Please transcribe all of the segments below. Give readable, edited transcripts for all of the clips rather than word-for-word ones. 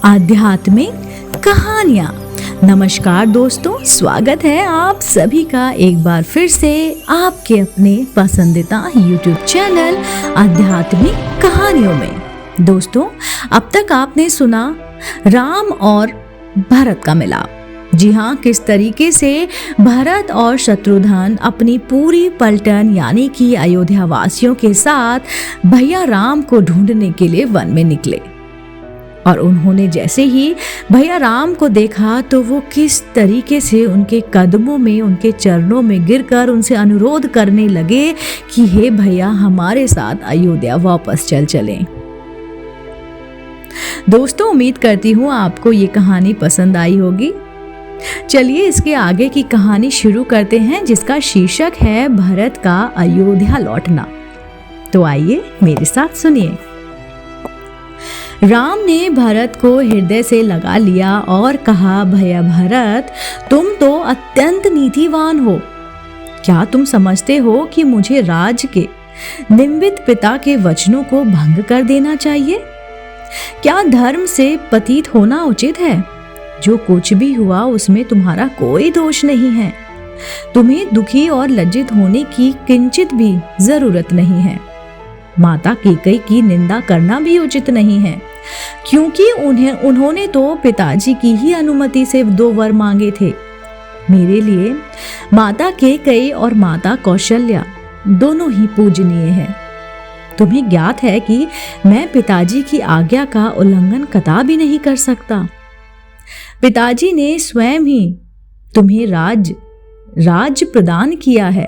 आध्यात्मिक कहानियाँ। नमस्कार दोस्तों, स्वागत है आप सभी का एक बार फिर से आपके अपने पसंदीदा YouTube चैनल आध्यात्मिक कहानियों में। दोस्तों, अब तक आपने सुना राम और भरत का मिलाप। जी हाँ, किस तरीके से भरत और शत्रुघ्न अपनी पूरी पलटन यानी कि अयोध्या वासियों के साथ भैया राम को ढूंढने के लिए वन में निकले। और उन्होंने जैसे ही भैया राम को देखा तो वो किस तरीके से उनके कदमों में, उनके चरणों में गिरकर उनसे अनुरोध करने लगे कि हे भैया, हमारे साथ अयोध्या वापस चलें। दोस्तों, उम्मीद करती हूँ आपको ये कहानी पसंद आई होगी। चलिए इसके आगे की कहानी शुरू करते हैं, जिसका शीर्षक है भरत का अयोध्या लौटना। तो आइए मेरे साथ सुनिए। राम ने भरत को हृदय से लगा लिया और कहा, भैया भरत, तुम तो अत्यंत नीतिवान हो। क्या तुम समझते हो कि मुझे राज के निमित्त पिता के वचनों को भंग कर देना चाहिए? क्या धर्म से पतित होना उचित है? जो कुछ भी हुआ उसमें तुम्हारा कोई दोष नहीं है। तुम्हें दुखी और लज्जित होने की किंचित भी जरूरत नहीं है। माता कैकेयी की निंदा करना भी उचित नहीं है, क्योंकि उन्होंने तो पिताजी की ही अनुमति से 2 वर मांगे थे। मेरे लिए माता कैकेयी और माता कौशल्या दोनों ही पूजनीय हैं। तुम्हें ज्ञात है कि मैं पिताजी की आज्ञा का उल्लंघन कदापि नहीं कर सकता। पिताजी ने स्वयं ही तुम्हें राज्य प्रदान किया है,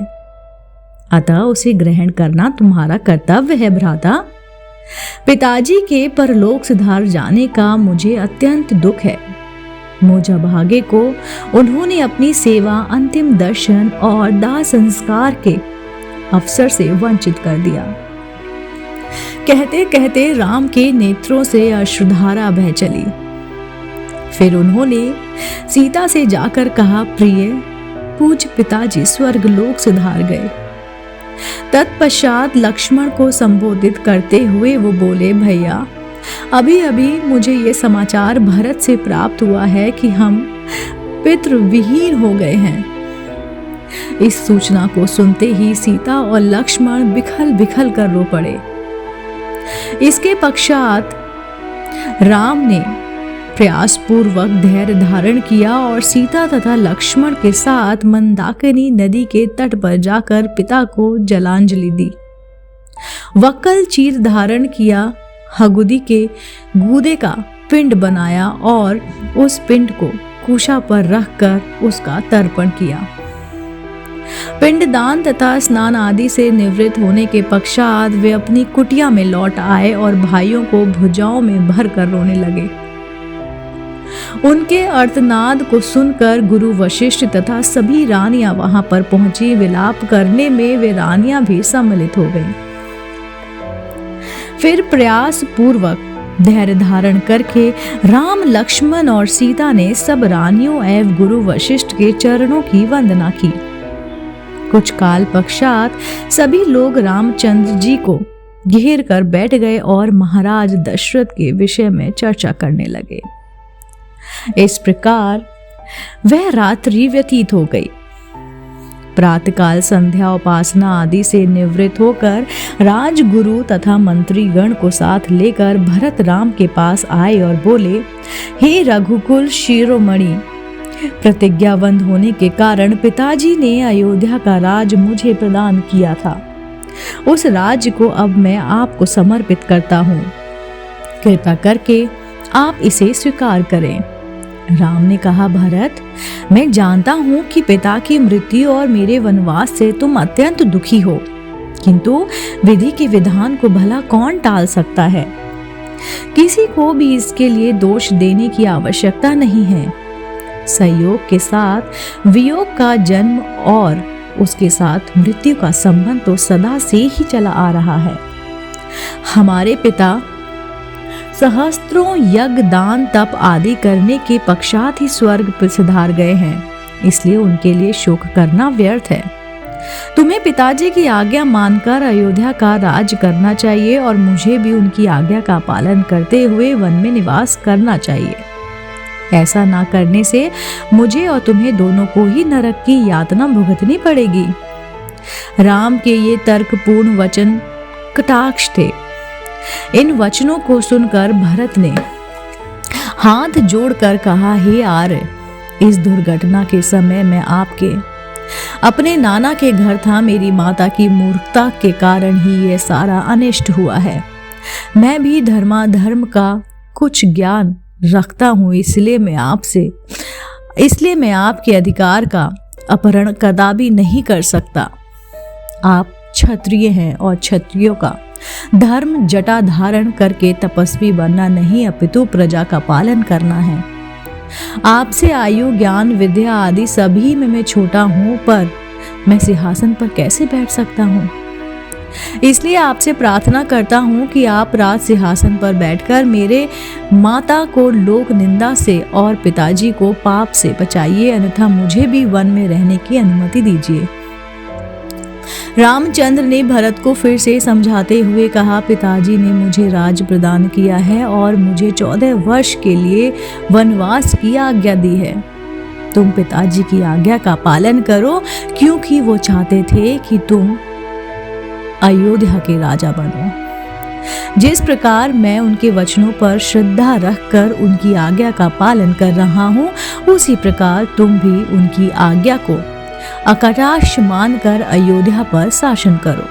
अतः उसे ग्रहण करना तुम्हारा कर्तव्य है भ्राता। पिताजी के परलोक सिधार जाने का मुझे अत्यंत दुख है। मुझ अभागे को उन्होंने अपनी सेवा, अंतिम दर्शन और दाह संस्कार के अवसर से वंचित कर दिया। कहते कहते राम के नेत्रों से अश्रुधारा बह चली। फिर उन्होंने सीता से जाकर कहा, प्रिय, पूज्य पिताजी स्वर्गलोक सिधार गए। तत्पश्चात लक्ष्मण को संबोधित करते हुए वो बोले, भैया, अभी अभी मुझे ये समाचार भरत से प्राप्त हुआ है कि हम पितृविहीन हो गए हैं। इस सूचना को सुनते ही सीता और लक्ष्मण बिखल बिखल कर रो पड़े। इसके पश्चात राम ने प्रयासपूर्वक धैर्य धारण किया और सीता तथा लक्ष्मण के साथ मंदाकिनी नदी के तट पर जाकर पिता को जलांजलि दी। वक्कल चीर धारण किया, हगुदी के गूदे का पिंड बनाया और उस पिंड को कुशा पर रखकर उसका तर्पण किया। पिंडदान तथा स्नान आदि से निवृत्त होने के पश्चात वे अपनी कुटिया में लौट आए और भाइयों को भुजाओं में भर कर रोने लगे। उनके अर्थनाद को सुनकर गुरु वशिष्ठ तथा सभी रानियां वहां पर पहुंची। विलाप करने में वे रानियां भी सम्मिलित हो गईं। फिर प्रयास पूर्वक धैर्य धारण करके राम, लक्ष्मण और सीता ने सब रानियों एवं गुरु वशिष्ठ के चरणों की वंदना की। कुछ काल पश्चात सभी लोग रामचंद्र जी को घेर कर बैठ गए और महाराज दशरथ के विषय में चर्चा करने लगे। इस प्रकार वह रात्रि व्यतीत हो गई। प्रातःकाल संध्या, उपासना आदि से निवृत्त होकर राजगुरु तथा मंत्रीगण को साथ लेकर भरत राम के पास आए और बोले, हे रघुकुल शिरोमणि, प्रतिज्ञाबद्ध होने के कारण पिताजी ने अयोध्या का राज मुझे प्रदान किया था। उस राज्य को अब मैं आपको समर्पित करता हूँ। कृपा करके आप इसे स्वीकार करें। राम ने कहा, भरत, मैं जानता हूं कि पिता की मृत्यु और मेरे वनवास से तुम अत्यंत दुखी हो, किंतु विधि के विधान को भला कौन टाल सकता है? किसी को भी इसके लिए दोष देने की आवश्यकता नहीं है। संयोग के साथ वियोग का जन्म और उसके साथ मृत्यु का संबंध तो सदा से ही चला आ रहा है। हमारे पिता सहस्त्रों यज्ञ, दान, तप आदि करने के पश्चात ही स्वर्ग सिधार गए हैं, इसलिए उनके लिए शोक करना व्यर्थ है। तुम्हें पिताजी की आज्ञा मानकर अयोध्या का राज करना चाहिए और मुझे भी उनकी आज्ञा का पालन करते हुए वन में निवास करना चाहिए। ऐसा ना करने से मुझे और तुम्हें दोनों को ही नरक की यातना भुगतनी पड़ेगी। राम के ये तर्कपूर्ण वचन कटाक्ष थे। इन वचनों को सुनकर भरत ने हाथ जोड़कर कहा, हे आर्य, इस दुर्घटना के समय मैं आपके अपने नाना के घर था। मेरी माता की मूर्खता के कारण ही यह सारा अनिष्ट हुआ है। मैं भी धर्माधर्म का कुछ ज्ञान रखता हूँ, इसलिए मैं आपके अधिकार का अपहरण कदापि नहीं कर सकता। आप क्षत्रिय हैं और क्षत्रियों का धर्म जटा धारण करके तपस्वी बनना नहीं, अपितु प्रजा का पालन करना है। आपसे आयु, ज्ञान, विद्या आदि सभी में मैं छोटा हूँ, पर मैं सिंहासन पर कैसे बैठ सकता हूँ? इसलिए आपसे प्रार्थना करता हूँ कि आप राज सिंहासन पर बैठकर मेरे माता को लोक निंदा से और पिताजी को पाप से बचाइए, अन्यथा मुझे भी वन में रहने की अनुमति दीजिए। रामचंद्र ने भरत को फिर से समझाते हुए कहा, पिताजी ने मुझे राज प्रदान किया है और मुझे 14 वर्ष के लिए वनवास की आज्ञा दी है। तुम पिताजी की आज्ञा का पालन करो, क्योंकि वो चाहते थे कि तुम अयोध्या के राजा बनो। जिस प्रकार मैं उनके वचनों पर श्रद्धा रखकर उनकी आज्ञा का पालन कर रहा हूँ, उसी प्रकार तुम भी उनकी आज्ञा को अकटाक्ष मानकर अयोध्या पर शासन करो।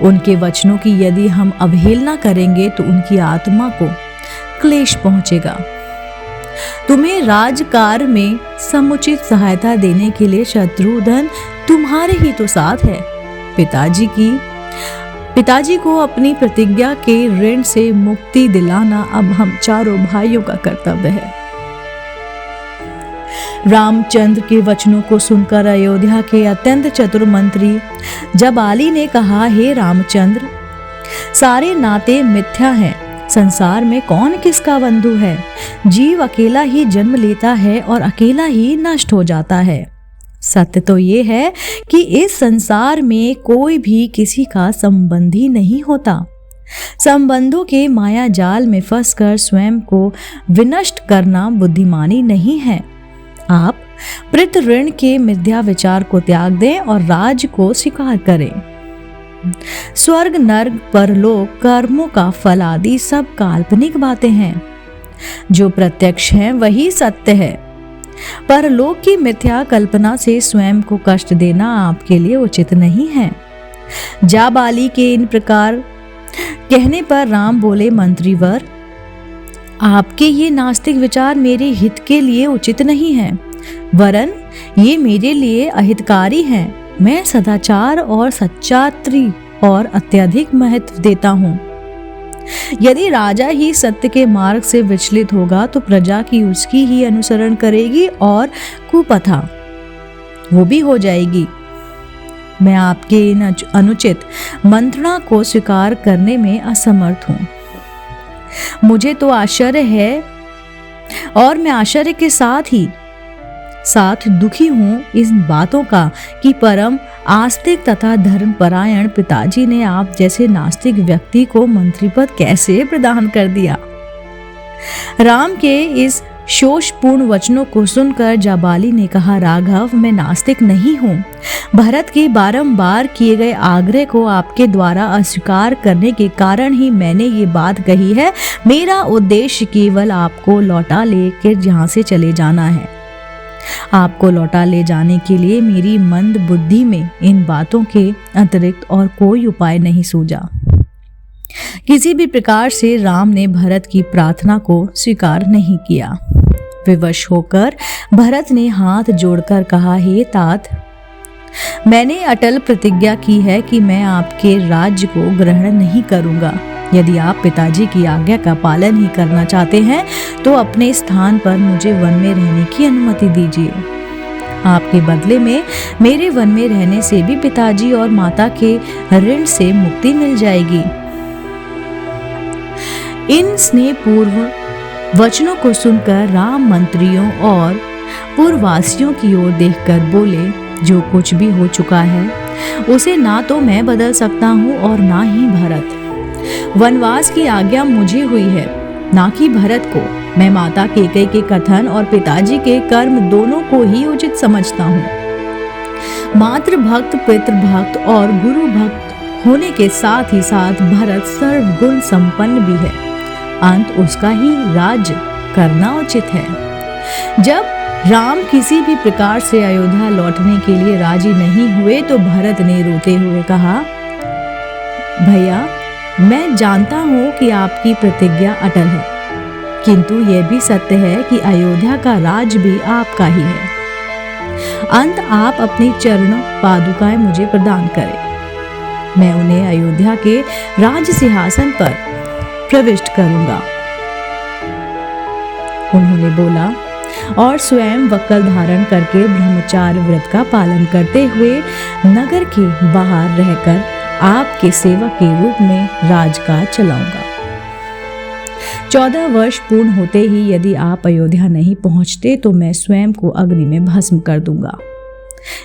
उनके वचनों की यदि हम अवहेलना करेंगे तो उनकी आत्मा को क्लेश पहुंचेगा। तुम्हें राजकार्य में समुचित सहायता देने के लिए शत्रुघ्न तुम्हारे ही तो साथ है। पिताजी को अपनी प्रतिज्ञा के ऋण से मुक्ति दिलाना अब हम चारों भाइयों का कर्तव्य है। रामचंद्र के वचनों को सुनकर अयोध्या के अत्यंत चतुर मंत्री जबाली ने कहा, हे रामचंद्र, सारे नाते मिथ्या हैं। संसार में कौन किसका बंधु है? जीव अकेला ही जन्म लेता है और अकेला ही नष्ट हो जाता है। सत्य तो ये है कि इस संसार में कोई भी किसी का संबंधी नहीं होता। संबंधों के माया जाल में फंसकर स्वयं को विनष्ट करना बुद्धिमानी नहीं है। आप प्रीत ऋण के मिथ्या विचार को त्याग दें और राज को स्वीकार करें। स्वर्ग, नर्क, परलोक, कर्मों का फल आदि सब काल्पनिक बातें हैं। जो प्रत्यक्ष है वही सत्य है। परलोक की मिथ्या कल्पना से स्वयं को कष्ट देना आपके लिए उचित नहीं है। जाबाली के इन प्रकार कहने पर राम बोले, मंत्रीवर, आपके ये नास्तिक विचार मेरे हित के लिए उचित नहीं है, वरन ये मेरे लिए अहितकारी हैं। मैं सदाचार और सच्चात्री और अत्यधिक महत्व देता हूँ। यदि राजा ही सत्य के मार्ग से विचलित होगा तो प्रजा की उसकी ही अनुसरण करेगी और कुप्रथा वो भी हो जाएगी। मैं आपके इन अनुचित मंत्रणा को स्वीकार करने में असमर्थ हूँ। मुझे तो आश्चर्य है और मैं आश्चर्य के साथ दुखी हूँ इस बातों का कि परम आस्तिक तथा धर्मपरायण पिताजी ने आप जैसे नास्तिक व्यक्ति को मंत्री पद कैसे प्रदान कर दिया। राम के इस शोषपूर्ण वचनों को सुनकर जाबाली ने कहा, राघव, मैं नास्तिक नहीं हूँ। भरत के बारंबार किए गए आग्रह को आपके द्वारा अस्वीकार करने के कारण ही मैंने ये बात कही है। मेरा उद्देश्य केवल आपको लौटा लेकर जहाँ से चले जाना है। आपको लौटा ले जाने के लिए मेरी मंद बुद्धि में इन बातों के अतिरिक्त और कोई उपाय नहीं सूझा। किसी भी प्रकार से राम ने भरत की प्रार्थना को स्वीकार नहीं किया। विवश होकर भरत ने हाथ जोड़कर कहा, हे तात, मैंने अटल प्रतिज्ञा की है कि मैं आपके राज्य को ग्रहण नहीं करूंगा। यदि आप पिताजी की आज्ञा का पालन ही करना चाहते हैं तो अपने स्थान पर मुझे वन में रहने की अनुमति दीजिए। आपके बदले में मेरे वन में रहने से भी पिताजी और माता के ऋण से मुक्ति मिल जाएगी। इन स्नेहपूर्व वचनों को सुनकर राम मंत्रियों और पुरवासियों की ओर देखकर बोले, जो कुछ भी हो चुका है उसे ना तो मैं बदल सकता हूँ और ना ही भरत। वनवास की आज्ञा मुझे हुई है, ना कि भरत को। मैं माता कैकेयी के कथन और पिताजी के कर्म दोनों को ही उचित समझता हूँ। मातृ भक्त, पितृ भक्त और गुरु भक्त होने के साथ ही साथ भरत सर्वगुण संपन्न भी है। अंत उसका ही राज्य करना उचित है। जब राम किसी भी प्रकार से अयोध्या लौटने के लिए राजी नहीं हुए तो भरत ने रोते हुए कहा, भैया, मैं जानता हूँ कि आपकी प्रतिज्ञा अटल है, किंतु यह भी सत्य है कि अयोध्या का राज भी आपका ही है। अंत आप अपनी चरण पादुकाएं मुझे प्रदान करें, मैं उन्हें अयोध्या के राज सिंहासन पर प्रविष्ट करूंगा। उन्होंने बोला और स्वयं वक्कल धारण करके ब्रह्मचार्य व्रत का पालन करते हुए नगर के बाहर रहकर आपके सेवक के रूप में राजकाज चलाऊंगा। 14 वर्ष पूर्ण होते ही यदि आप अयोध्या नहीं पहुंचते तो मैं स्वयं को अग्नि में भस्म कर दूंगा।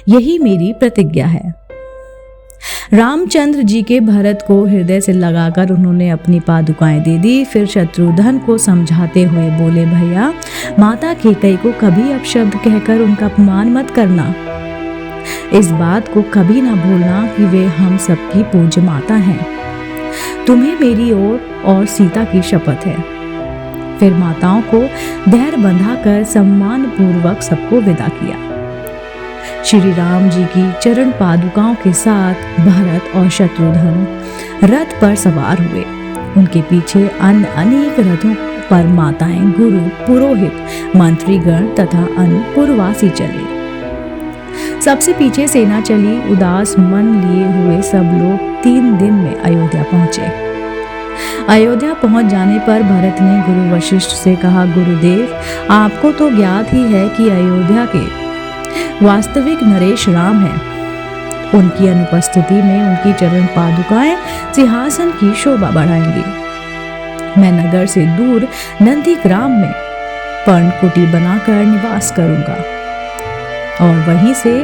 यही मेरी प्रतिज्ञा है। रामचंद्र जी के भरत को हृदय से लगाकर उन्होंने अपनी पादुकाएं दे दी। फिर शत्रुघ्न को समझाते हुए बोले, भैया, माता कैकेयी को कभी अपशब्द कहकर उनका अपमान मत करना। इस बात को कभी ना भूलना कि वे हम सबकी पूज्य माता हैं। तुम्हें मेरी ओर और सीता की शपथ है। फिर माताओं को धैर्य बंधाकर सम्मान पूर्वक सबको विदा किया। श्री राम जी की चरण पादुकाओं के साथ भरत और शत्रुघ्न रथ पर सवार हुए। उनके पीछे अन्य अनेक रथों पर माताएं, गुरु, पुरोहित, मंत्रीगण तथा अन्य पुरवासी चले। सबसे पीछे सेना चली। उदास मन लिए हुए सब लोग 3 दिन में अयोध्या पहुंचे। अयोध्या पहुंच जाने पर भरत ने गुरु वशिष्ठ से कहा, गुरुदेव, आपको तो ज्ञात ही है कि अयोध्या के वास्तविक नरेश राम हैं। उनकी अनुपस्थिति में उनकी चरण पादुकाएं सिंहासन की शोभा बढ़ाएंगी। मैं नगर से दूर नंदीग्राम में पर्णकुटी बनाकर निवास करूंगा और वहीं से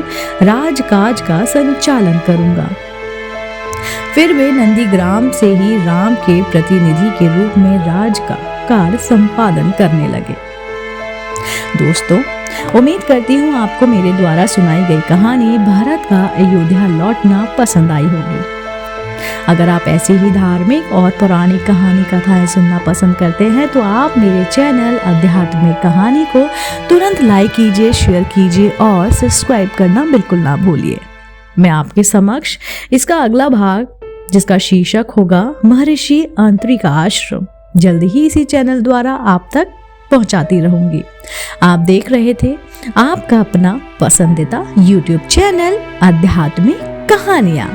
राजकाज का संचालन करूंगा। फिर वे नंदीग्राम से ही राम के प्रतिनिधि के रूप में राज का कार्य संपादन करने लगे। दोस्तों, उम्मीद करती हूँ आपको मेरे द्वारा सुनाई गई कहानी भरत का अयोध्या लौटना पसंद आई होगी। अगर आप ऐसी ही धार्मिक और पौराणिक कहानी कथाएं सुनना पसंद करते हैं तो आप मेरे चैनल अध्यात्मिक कहानी को तुरंत लाइक कीजिए, शेयर कीजिए और सब्सक्राइब करना बिल्कुल ना भूलिए। मैं आपके समक्ष इसका अगला भाग, जिसका शीर्षक होगा महर्षि अंत्री का आश्रम, जल्द ही इसी चैनल द्वारा आप तक पहुंचाती रहूंगी। आप देख रहे थे आपका अपना पसंदीदा YouTube चैनल आध्यात्मिक कहानियां।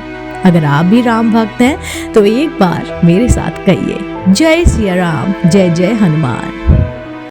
अगर आप भी राम भक्त हैं तो एक बार मेरे साथ कहिए, जय सिया राम, जय जय हनुमान।